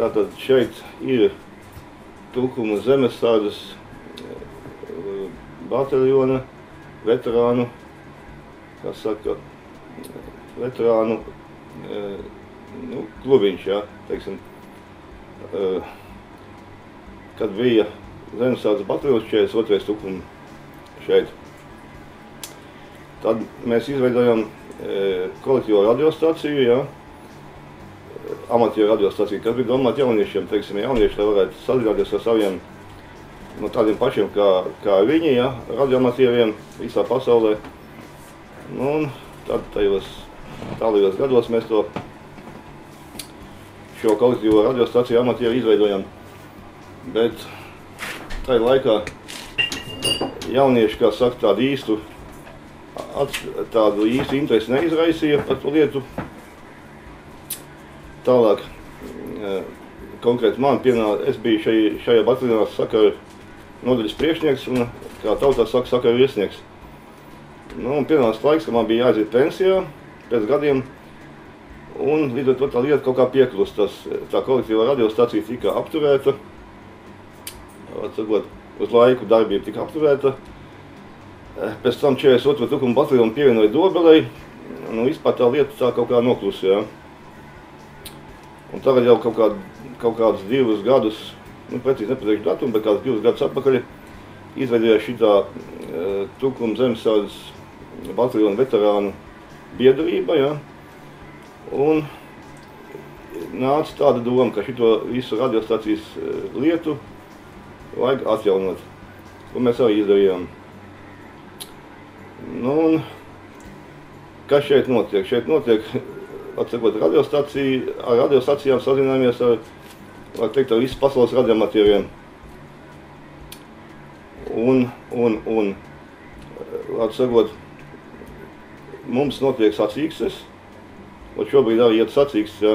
Tātad šeit ir Tukuma zemesardzes bataljona veterānu, kā saka, veterānu klubiņš, jā, teiksim. Kad bija zemesardzes bataljons 42. Tukuma šeit, tad mēs izveidojam kolektīvo radiostaciju, jā, amatieru radiostaciju, kas bija domāta jauniešiem, teiksim, jaunieši, lai varētu sadarbināties ar saviem, tādiem pašiem kā viņi, ja, radioamatieriem visā pasaulē. Un tad tajos tālajos gados mēs šo kolektīvo radiostaciju amatieru izveidojam. Bet tajā laikā jaunieši, kā saka, tādu īstu interesi neizraisīja par to lietu. Tālāk, konkrēti man pienāca, es biju šajā bataljonā sakaru nodaļas priekšnieks un, kā tautā saka, sakaru virsnieks. Un pienāca laiks, ka man bija jāaiziet pensijā pēc gadiem, un līdz ar to tā lieta kaut kā pieklust. Tā kolektīvā radiostacija tika apturēta, uz laiku darbība tika apturēta. Pēc tam 42. Tukuma bataljonu pievienoja Dobelei, vispār tā lieta tā kaut kā noklusīja. Un tagad jau kaut kādus 2 gadus, precīzi nepateikšu datumu, bet kādus 2 gadus atpakaļ izveidojās šitā Tukuma zemesardzes bataljona veterānu biedrība, ja, un nāca tāda doma, ka šito visu radiostacijas lietu vajag atjaunot, ko mēs arī izdarījām. Un kas šeit notiek? Šeit notiek, atsakot, ar radiostacijām sazināmies ar visu pasaules radioamatieriem. Un atsakot, mums notiek sacīkstes, un šobrīd arī iet sacīkstes, ja,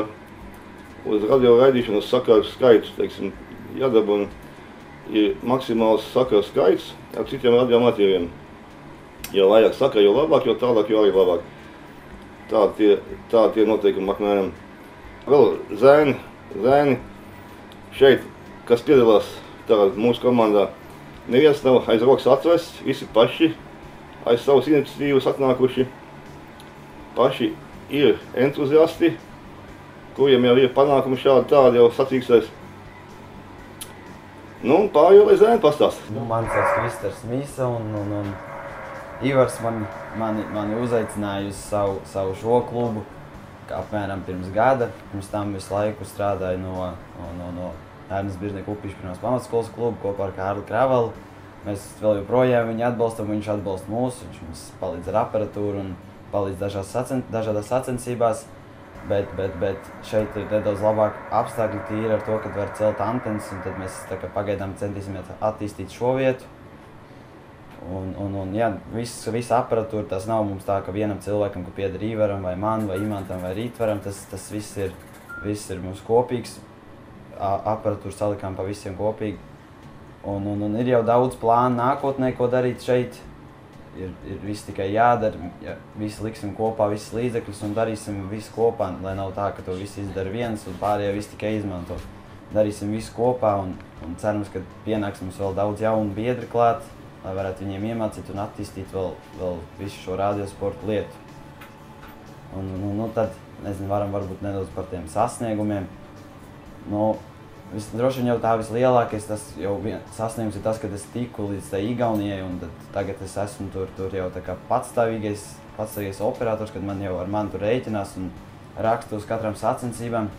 uz radio raidīšanas sakaru skaitu, teiksim, jādabuna ir maksimāls sakaru skaits ar citiem radioamatieriem. Jo vairāk sakaru, jo labāk, jo tālāk, jo arī labāk. Tā tie noteikumi apmēram. Vēl zēni šeit, kas piedalās mūsu komandā, neviens nav aiz rokas atvests, visi paši aiz savas iniciatīvas atnākuši. Paši ir entuziasti, kuriem jau ir panākumi šādi tādi jau sacīkstēs. Pārējo lai zēni pastāst. Mani sauc Kristers Mīsa un Ivars mani uzaicināja uz savu šo klubu apmēram pirms gada. Pirms tam visu laiku strādāju no Ernesta Biržnieka Upīša pirmās pamatskolas klubu kopā ar Kārli Kravalu. Mēs vēl joprojām viņu atbalstam, viņš atbalsta mūs, viņš mums palīdz ar aparatūru un palīdz dažādās sacensībās. Bet šeit ir nedaudz labāk apstākļi tīri ar to, kad var celt antenas, un tad mēs pagaidām centīsimies attīstīt šo vietu. Jā, visa aparatūra, tas nav mums tā, ka vienam cilvēkam, ka pieder Ivaram vai man, vai Imantam, vai Rītvaram, tas viss ir mums kopīgs, aparatūru salikām pa visiem kopīgi. Un ir jau daudz plānu nākotnē, ko darīt šeit. Ir viss tikai jādara, ja visi liksim kopā, visas līdzekļus un darīsim visu kopā, lai nav tā, ka to viss izdara viens un pārējie viss tikai izmanto. Darīsim visu kopā un cerams, ka pienāks mums vēl daudz jaunu biedri klāt, lai varētu viņiem iemācīt un attīstīt vēl visu šo radiosportu lietu. Tad, nezinu, varam varbūt nedaudz par tiem sasniegumiem. Droši vien jau tā vislielākais sasniegums ir tas, kad es tiku līdz tai Igaunijai, un tagad es esmu tur jau tā kā patstāvīgais operators, kad man jau ar mani tur rēķinās un rakstu uz katram sacensībām.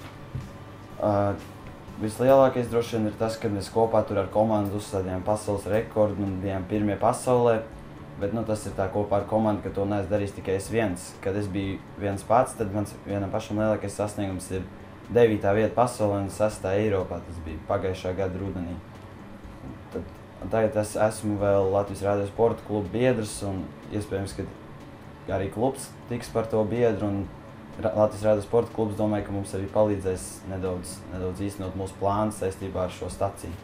Vislielākais droši vien ir tas, kad mēs kopā tur ar komandu uzstādījām pasaules rekordu un bijām pirmie pasaulē. Bet tas ir tā kopā ar komandu, ka to neesmu darījis tikai es viens. Kad es biju viens pats, tad mans vienam pašam lielākais sasniegums ir 9. vieta pasaulē un 6. Eiropā. Tas bija pagājušā gada rudenī. Tagad es esmu vēl Latvijas radiosporta kluba biedrs un iespējams, ka arī klubs tiks par to biedru. Latvijas radiosporta klubs domāju, ka mums arī palīdzēs nedaudz īstenot mūsu plānus saistībā ar šo staciju.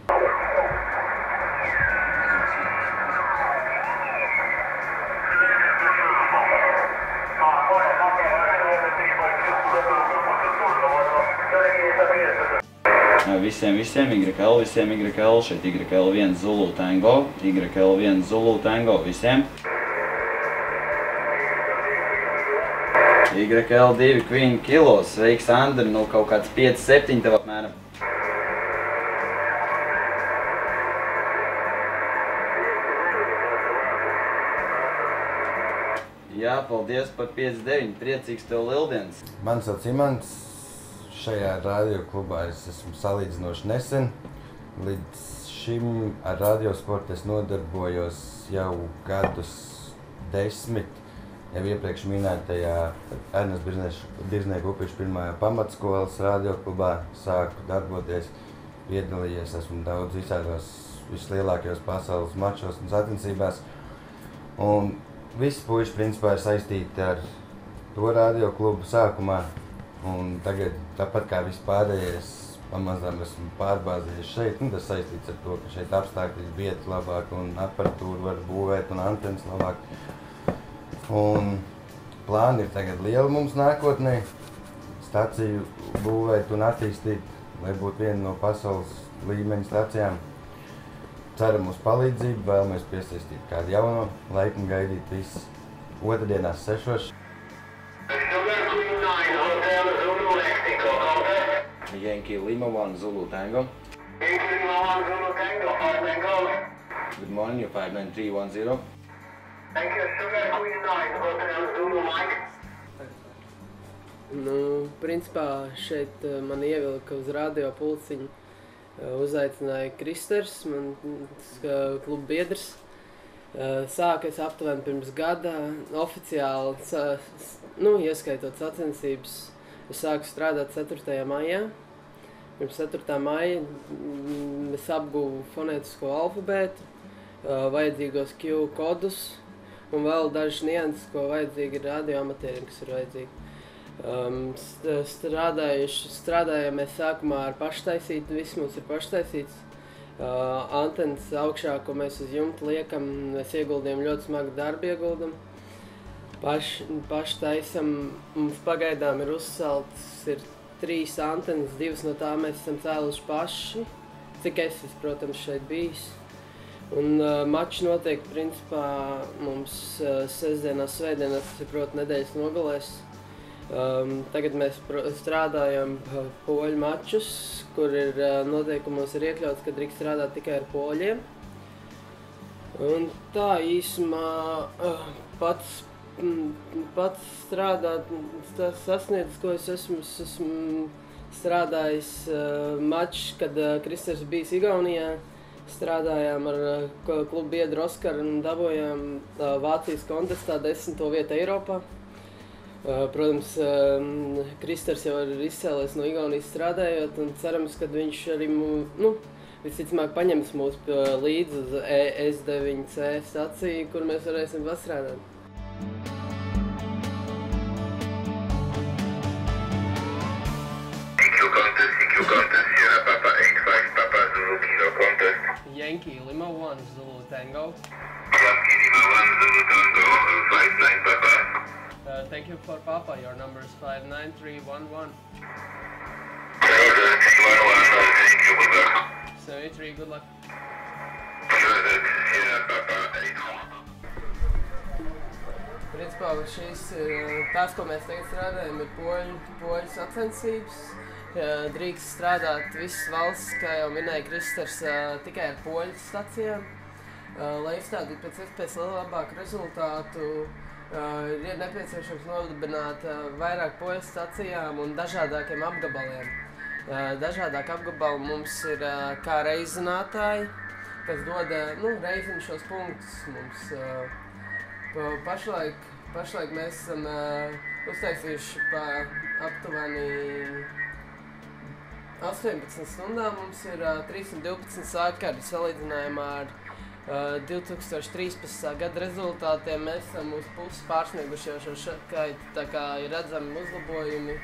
visiem, YL visiem, YL, šeit YL1 Zulu Tango, YL1 Zulu Tango visiem. YL2 Queen Kilo, sveiks Andri, nu kaut kāds 5-7 tev apmēram. Jā, paldies par 5-9, priecīgs tev lieldienas. Mani sauc Imants, šajā radioklubā es esmu salīdzinoši nesen. Līdz šim ar radiosportu es nodarbojos jau gadus 10. Jau iepriekš minētajā Ernests Birznieku upīšu pirmajā pamatskolas radioklubā sāku darboties, piedalījies, esmu daudz visādos vislielākajos pasaules mačos un sacensībās. Un visi puiši principā ir saistīti ar to radioklubu sākumā. Un tagad, tāpat kā vispārējais, pamazām esmu pārbāzījies šeit. Tas saistīts ar to, ka šeit apstākļi ir vieta labāk un aparatūru var būvēt un antenas labāk. Un plāni ir tagad lieli mums nākotnē, staciju būvēt un attīstīt, lai būtu viena no pasaules līmeņa stacijām. Ceram uz palīdzību, vēlamies piesaistīt kādu jauno, laikam gaidīt viss otrdienās 6. Yankee Lima 1 Zulu Tango. Yankee Lima 1 Zulu Tango, 590. Good morning, you're 59310. Thank you, Sugar Queen 9, Hotel Zulu Mike. Nu, principā šeit man ievilka uz radio pulciņu, uzaicināja Kristers, mans kluba biedrs. Sāku es aptuveni pirms gada, oficiāli, ieskaitot sacensības, es sāku strādāt 4. maijā. Pirms 4. maija es apguvu fonētisko alfabētu, vajadzīgos Q kodus un vēl dažas nianses, ko vajadzīgi ir radioamatieriem, kas ir vajadzīgi. Strādājām mēs sākumā ar paštaisītu, viss mums ir paštaisīts. Antenas augšā, ko mēs uz jumta liekam, mēs ieguldījām ļoti smagu darbu ieguldam. Paši taisam, mums pagaidām ir uzceltas, ir 3 antenas, 2 no tām mēs esam cēluši paši, cik es, protams, šeit bijis. Un mači notiek, principā, mums sestdienās, svētdienās, tas ir, proti, nedēļas nogalēs. Tagad mēs strādājam poļu mačus, kur ir noteikumos ir iekļauts, ka drīkst strādāt tikai ar poļiem. Un tā īsumā pats strādāt, tas sasniedzis, ko es esmu strādājis mačs, kad Kristers bijis Igaunijā. Strādājām ar klubu biedru Oskaru un dabojām Vācijas kontestā 10. vietu Eiropā. Protams, Kristers jau ir izcēlies no Igaunijas strādājot un cerams, ka viņš arī, visticamāk paņems mūs līdzi uz S9C staciju, kur mēs varēsim pastrādāt. Yankee Lima 1 Zulu Tango. Yankee Lima 1 Zulu Tango, 59 Papa. Thank you for Papa, your number is 59311. 73, good luck. Principā šīs, tās, ko mēs tagad strādājam, ir poļu sacensības. Drīkst strādāt visas valsts, kā jau minēja Kristers, tikai ar poļu stacijām. Lai izstādītu pēc iespējas labāku rezultātu, ir nepieciešams nodibināt vairāk poļu stacijām un dažādākiem apgabaliem. Dažādāk apgabali mums ir kā reizinātāji, kas dod reizina šos punktus mums. Pašlaik mēs esam uztaisījuši pa aptuveni 18 stundām. Mums ir 312 sakari salīdzinājumā ar 2013. gada rezultātiem. Mēs esam uz pusi pārsnieguši jau šo skaitu, tā kā ir redzami uzlabojumi.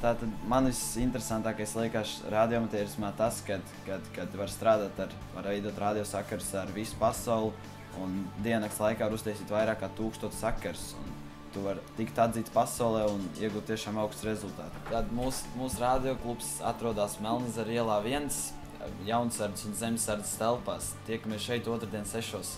Tātad man visinteresantākais liekas radioamatierismā tas, kad var strādāt var veidot radiosakars ar visu pasauli un diennakts laikā var uztaisīt vairāk kā 1000 sakars. tu vari tikt atzīts pasaulē un iegūt tiešām augstu rezultātu. Tad mūsu radioklubs atrodas Melnezera ielā 1, Jaunsardzes un Zemesardzes telpās. Tiekamies šeit otrdien 6.